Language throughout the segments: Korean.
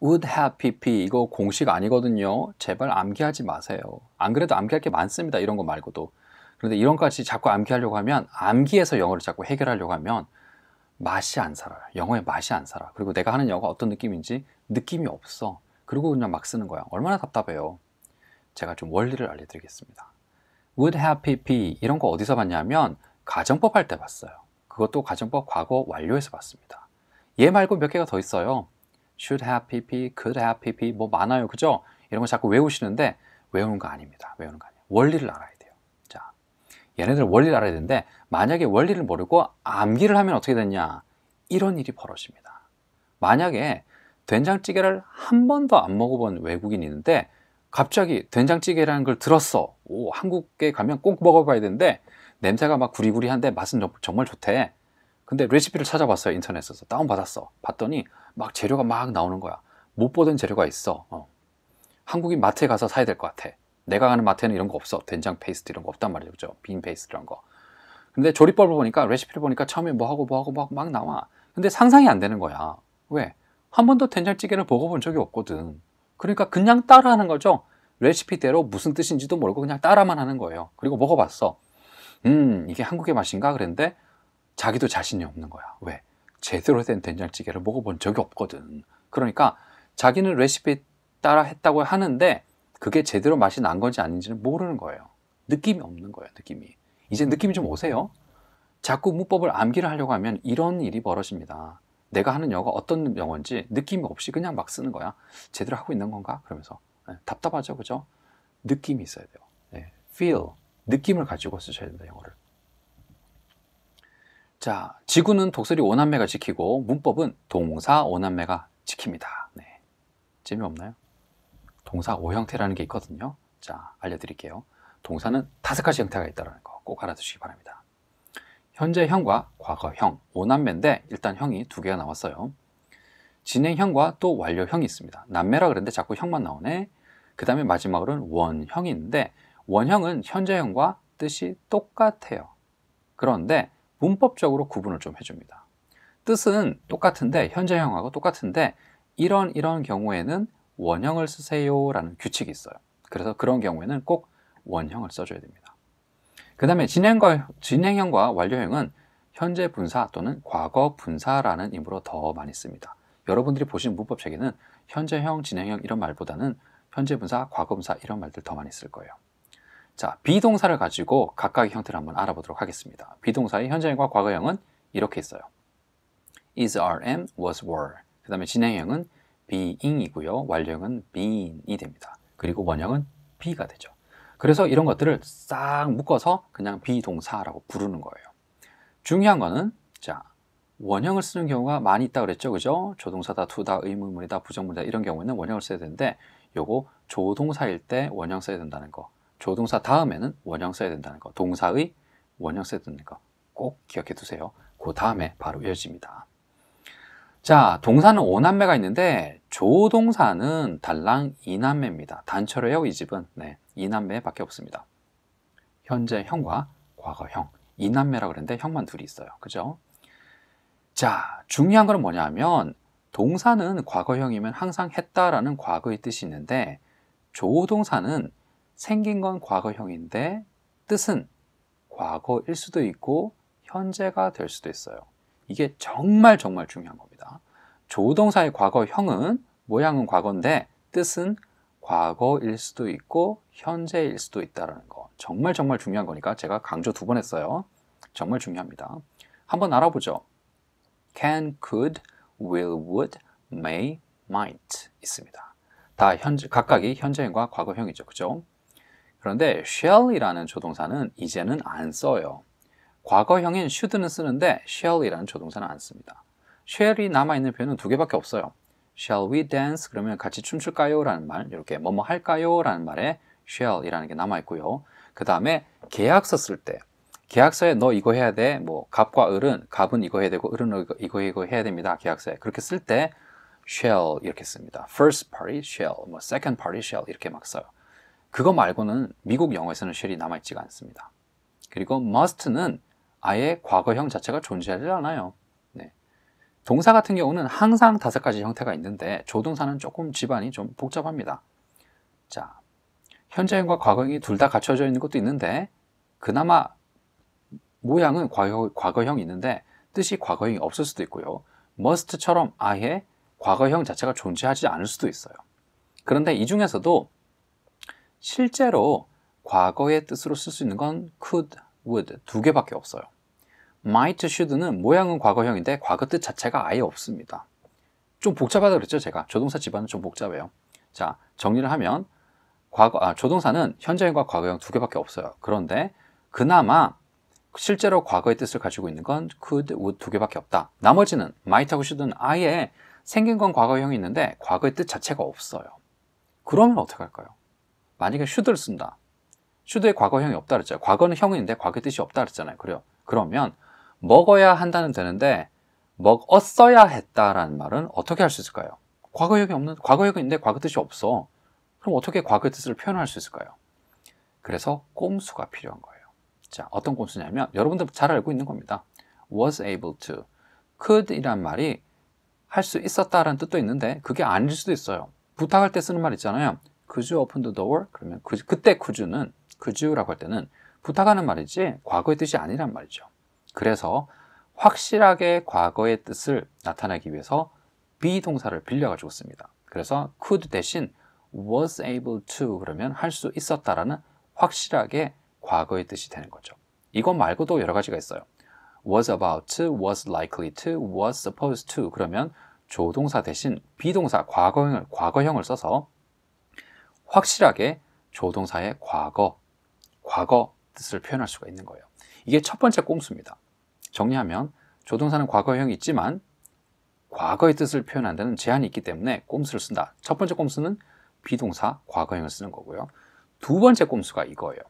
would have pp 이거 공식 아니거든요. 제발 암기하지 마세요. 안 그래도 암기할 게 많습니다. 이런 거 말고도. 그런데 이런 것까지 자꾸 암기하려고 하면 암기해서 영어를 자꾸 해결하려고 하면 맛이 안 살아요. 영어의 맛이 안 살아. 그리고 내가 하는 영어가 어떤 느낌인지 느낌이 없어. 그리고 그냥 막 쓰는 거야. 얼마나 답답해요. 제가 좀 원리를 알려드리겠습니다. would have pp 이런 거 어디서 봤냐면 가정법 할 때 봤어요. 그것도 가정법 과거 완료에서 봤습니다. 얘 말고 몇 개가 더 있어요. should have pp, could have pp 뭐 많아요. 그죠? 이런 거 자꾸 외우시는데 외우는 거 아닙니다. 외우는 거 아니에요. 원리를 알아야 돼요. 자, 얘네들 원리를 알아야 되는데 만약에 원리를 모르고 암기를 하면 어떻게 되냐? 이런 일이 벌어집니다. 만약에 된장찌개를 한 번도 안 먹어본 외국인이 있는데 갑자기 된장찌개라는 걸 들었어. 오, 한국에 가면 꼭 먹어봐야 되는데 냄새가 막 구리구리한데 맛은 정말 좋대. 근데 레시피를 찾아봤어요. 인터넷에서 다운받았어. 봤더니 막 재료가 막 나오는 거야. 못 보던 재료가 있어. 한국인 마트에 가서 사야 될 것 같아. 내가 가는 마트에는 이런 거 없어. 된장 페이스트 이런 거 없단 말이죠. 그죠? 빈 페이스트 이런 거. 근데 조리법을 보니까 레시피를 보니까 처음에 뭐하고 막 나와. 근데 상상이 안 되는 거야. 왜? 한 번도 된장찌개를 먹어본 적이 없거든. 그러니까 그냥 따라하는 거죠. 레시피대로 무슨 뜻인지도 모르고 그냥 따라만 하는 거예요. 그리고 먹어봤어. 이게 한국의 맛인가? 그랬는데 자기도 자신이 없는 거야. 왜? 제대로 된 된장찌개를 먹어본 적이 없거든. 그러니까 자기는 레시피 따라 했다고 하는데 그게 제대로 맛이 난 건지 아닌지는 모르는 거예요. 느낌이 없는 거예요. 느낌이. 이제 느낌이 좀 오세요? 자꾸 문법을 암기를 하려고 하면 이런 일이 벌어집니다. 내가 하는 영어가 어떤 영어인지 느낌이 없이 그냥 막 쓰는 거야. 제대로 하고 있는 건가? 그러면서 답답하죠. 그죠? 느낌이 있어야 돼요. 네. feel, 느낌을 가지고 쓰셔야 된다. 영어를. 자, 지구는 독수리 5남매가 지키고 문법은 동사 5남매가 지킵니다. 네. 재미없나요? 동사 5형태라는 게 있거든요. 자, 알려드릴게요. 동사는 5가지 형태가 있다는 거 꼭 알아두시기 바랍니다. 현재형과 과거형, 5남매인데 일단 형이 2개가 나왔어요. 진행형과 또 완료형이 있습니다. 남매라 그랬는데 자꾸 형만 나오네. 그 다음에 마지막으로는 원형이 있는데 원형은 현재형과 뜻이 똑같아요. 그런데 문법적으로 구분을 좀 해줍니다. 뜻은 똑같은데 현재형하고 똑같은데 이런 경우에는 원형을 쓰세요 라는 규칙이 있어요. 그래서 그런 경우에는 꼭 원형을 써줘야 됩니다. 그 다음에 진행형과 완료형은 현재 분사 또는 과거 분사라는 의미로 더 많이 씁니다. 여러분들이 보신 문법책에는 현재형, 진행형 이런 말보다는 현재 분사, 과거 분사 이런 말들 더 많이 쓸 거예요. 자, 비동사를 가지고 각각의 형태를 한번 알아보도록 하겠습니다. 비동사의 현재형과 과거형은 이렇게 있어요. is, are, am, was, were. 그 다음에 진행형은 being이고요. 완료형은 been이 됩니다. 그리고 원형은 be가 되죠. 그래서 이런 것들을 싹 묶어서 그냥 비동사라고 부르는 거예요. 중요한 거는 자, 원형을 쓰는 경우가 많이 있다 그랬죠. 그죠? 조동사다, 투다, 의문문이다, 부정문이다 이런 경우에는 원형을 써야 되는데 요거 조동사일 때 원형 써야 된다는 거. 조동사 다음에는 원형 써야 된다는 거. 동사의 원형 써야 된다는 거. 꼭 기억해 두세요. 그 다음에 바로 이어집니다. 자, 동사는 5남매가 있는데 조동사는 달랑 2남매입니다. 단체로요, 이 집은. 네, 2남매밖에 없습니다. 현재형과 과거형. 2남매라고 그랬는데 형만 둘이 있어요. 그죠? 자, 중요한 건 뭐냐면 동사는 과거형이면 항상 했다라는 과거의 뜻이 있는데 조동사는 생긴 건 과거형인데 뜻은 과거일 수도 있고 현재가 될 수도 있어요. 이게 정말 중요한 겁니다. 조동사의 과거형은 모양은 과거인데 뜻은 과거일 수도 있고 현재일 수도 있다는 거. 정말 중요한 거니까 제가 강조 2번 했어요. 정말 중요합니다. 한번 알아보죠. can, could, will, would, may, might 있습니다. 다 각각이 현재형과 과거형이죠. 그죠? 그런데 shall이라는 조동사는 이제는 안 써요. 과거형인 should는 쓰는데 shall이라는 조동사는 안 씁니다. shall이 남아있는 표현은 2개밖에 없어요. Shall we dance? 그러면 같이 춤출까요? 라는 말, 이렇게 뭐뭐 할까요? 라는 말에 shall이라는 게 남아있고요. 그 다음에 계약서 쓸 때 계약서에 너 이거 해야 돼. 뭐 갑과 을은 갑은 이거 해야 되고 을은 이거 해야 됩니다. 계약서에. 그렇게 쓸 때 shall 이렇게 씁니다. First party shall, 뭐 second party shall 이렇게 막 써요. 그거 말고는 미국 영어에서는 shall이 남아있지가 않습니다. 그리고 must는 아예 과거형 자체가 존재하지 않아요. 네. 동사 같은 경우는 항상 5가지 형태가 있는데 조동사는 조금 집안이 좀 복잡합니다. 자, 현재형과 과거형이 둘 다 갖춰져 있는 것도 있는데 그나마 모양은 과거형이 있는데 뜻이 과거형이 없을 수도 있고요. must처럼 아예 과거형 자체가 존재하지 않을 수도 있어요. 그런데 이 중에서도 실제로 과거의 뜻으로 쓸 수 있는 건 could, would 2개밖에 없어요. might, should는 모양은 과거형인데 과거 뜻 자체가 아예 없습니다. 좀 복잡하다 그랬죠, 제가. 조동사 집안은 좀 복잡해요. 자, 정리를 하면 조동사는 현재형과 과거형 2개밖에 없어요. 그런데 그나마 실제로 과거의 뜻을 가지고 있는 건 could, would 2개밖에 없다. 나머지는 might하고 should는 아예 생긴 건 과거형이 있는데 과거의 뜻 자체가 없어요. 그러면 어떻게 할까요? 만약에 should를 쓴다. should의 과거형이 없다 그랬잖아요. 과거는 형인데 과거의 뜻이 없다 그랬잖아요. 그래요. 그러면 먹어야 한다는 되는데 먹었어야 했다라는 말은 어떻게 할 수 있을까요? 과거형이 있는데 과거 뜻이 없어. 그럼 어떻게 과거의 뜻을 표현할 수 있을까요? 그래서 꼼수가 필요한 거예요. 자, 어떤 꼼수냐면 여러분들 잘 알고 있는 겁니다. was able to, could 이란 말이 할 수 있었다라는 뜻도 있는데 그게 아닐 수도 있어요. 부탁할 때 쓰는 말 있잖아요. Could you open the door? 그러면 그때 could you라고 할 때는 부탁하는 말이지 과거의 뜻이 아니란 말이죠. 그래서 확실하게 과거의 뜻을 나타내기 위해서 비동사를 빌려가지고 씁니다. 그래서 could 대신 was able to 그러면 할 수 있었다라는 확실하게 과거의 뜻이 되는 거죠. 이것 말고도 여러 가지가 있어요. was about to, was likely to, was supposed to 그러면 조동사 대신 비동사 과거형을 써서 확실하게 조동사의 과거 뜻을 표현할 수가 있는 거예요. 이게 첫 번째 꼼수입니다. 정리하면 조동사는 과거형이 있지만 과거의 뜻을 표현하는 데는 제한이 있기 때문에 꼼수를 쓴다. 첫 번째 꼼수는 비동사 과거형을 쓰는 거고요. 두 번째 꼼수가 이거예요.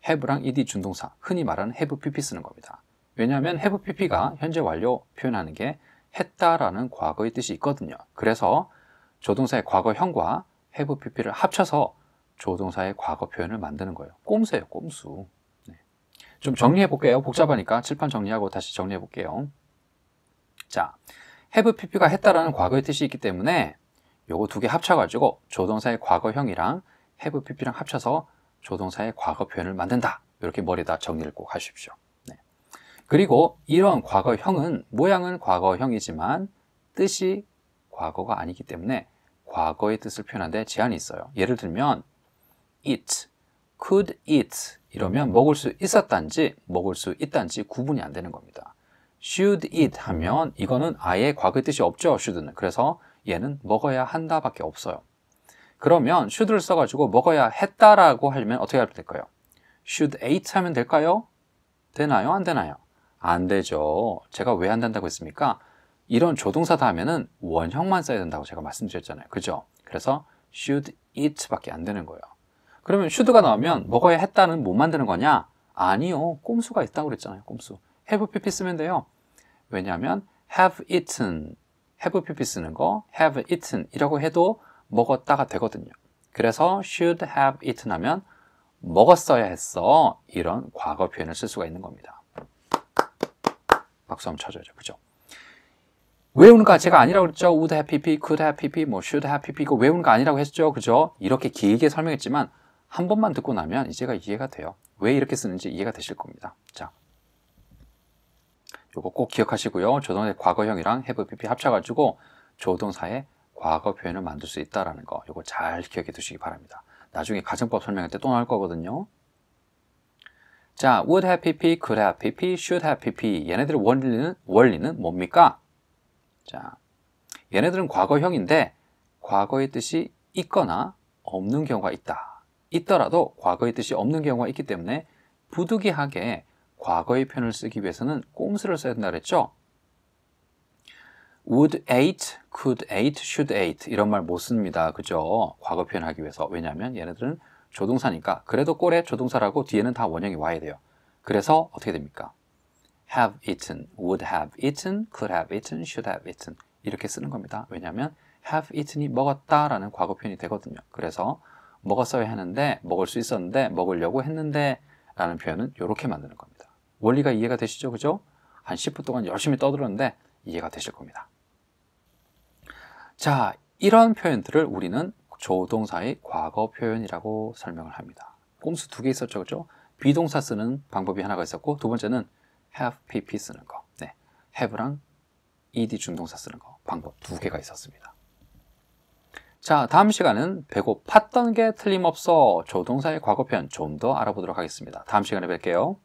have랑 ed 준동사, 흔히 말하는 have pp 쓰는 겁니다. 왜냐하면 have pp가 현재 완료 표현하는 게 했다라는 과거의 뜻이 있거든요. 그래서 조동사의 과거형과 have pp를 합쳐서 조동사의 과거 표현을 만드는 거예요. 꼼수예요, 꼼수. 네. 좀 정리해 볼게요. 복잡하니까 칠판 정리하고 다시 정리해 볼게요. 자, have pp가 했다라는 과거의 뜻이 있기 때문에 요거 2개 합쳐가지고 조동사의 과거형이랑 have pp랑 합쳐서 조동사의 과거 표현을 만든다. 이렇게 머리에다 정리를 꼭 하십시오. 네. 그리고 이런 과거형은 모양은 과거형이지만 뜻이 과거가 아니기 때문에 과거의 뜻을 표현하는데 제한이 있어요. 예를 들면 eat, could eat 이러면 먹을 수 있었단지 먹을 수 있단지 구분이 안 되는 겁니다. should eat 하면 이거는 아예 과거의 뜻이 없죠. should는. 그래서 얘는 먹어야 한다 밖에 없어요. 그러면 should를 써가지고 먹어야 했다라고 하려면 어떻게 하면 될까요? should eat 하면 될까요? 되나요? 안 되나요? 안 되죠. 제가 왜 안 된다고 했습니까? 이런 조동사 다음에는 원형만 써야 된다고 제가 말씀드렸잖아요. 그죠? 그래서 should eat 밖에 안 되는 거예요. 그러면 should가 나오면 먹어야 했다는 못 만드는 거냐? 아니요. 꼼수가 있다고 그랬잖아요. 꼼수. have pp 쓰면 돼요. 왜냐하면 have eaten, have pp 쓰는 거 have eaten 이라고 해도 먹었다가 되거든요. 그래서 should have eaten 하면 먹었어야 했어. 이런 과거 표현을 쓸 수가 있는 겁니다. 박수 한번 쳐줘야죠. 그죠? 외우는 거 제가 아니라고 그랬죠. would have pp, could have pp, 뭐 should have pp 이거 외우는 거 아니라고 했죠. 그죠? 이렇게 길게 설명했지만 한 번만 듣고 나면 이제가 이해가 돼요. 왜 이렇게 쓰는지 이해가 되실 겁니다. 자, 요거 꼭 기억하시고요. 조동사의 과거형이랑 have pp 합쳐가지고 조동사의 과거 표현을 만들 수 있다는 거 요거 잘 기억해 두시기 바랍니다. 나중에 가정법 설명할 때 또 나올 거거든요. 자, would have pp, could have pp, should have pp 얘네들의 원리는 뭡니까? 자, 얘네들은 과거형인데 과거의 뜻이 있거나 없는 경우가 있다. 있더라도 과거의 뜻이 없는 경우가 있기 때문에 부득이하게 과거의 표현을 쓰기 위해서는 꼼수를 써야 된다 그랬죠? would ate, could ate, should ate 이런 말 못 씁니다. 그죠? 과거 표현하기 위해서. 왜냐하면 얘네들은 조동사니까 그래도 꼴에 조동사라고 뒤에는 다 원형이 와야 돼요. 그래서 어떻게 됩니까? have eaten, would have eaten, could have eaten, should have eaten 이렇게 쓰는 겁니다. 왜냐하면 have eaten이 먹었다라는 과거 표현이 되거든요. 그래서 먹었어야 했는데, 먹을 수 있었는데, 먹으려고 했는데 라는 표현은 이렇게 만드는 겁니다. 원리가 이해가 되시죠? 그죠? 한 10분 동안 열심히 떠들었는데 이해가 되실 겁니다. 자, 이런 표현들을 우리는 조동사의 과거 표현이라고 설명을 합니다. 꼼수 2개 있었죠, 그죠? 비동사 쓰는 방법이 하나가 있었고, 두 번째는 have, pp 쓰는 거. 네, have랑 ed 준동사 쓰는 거. 방법 2개가 있었습니다. 자, 다음 시간은 배고팠던 게 틀림없어 조동사의 과거 표현 좀 더 알아보도록 하겠습니다. 다음 시간에 뵐게요.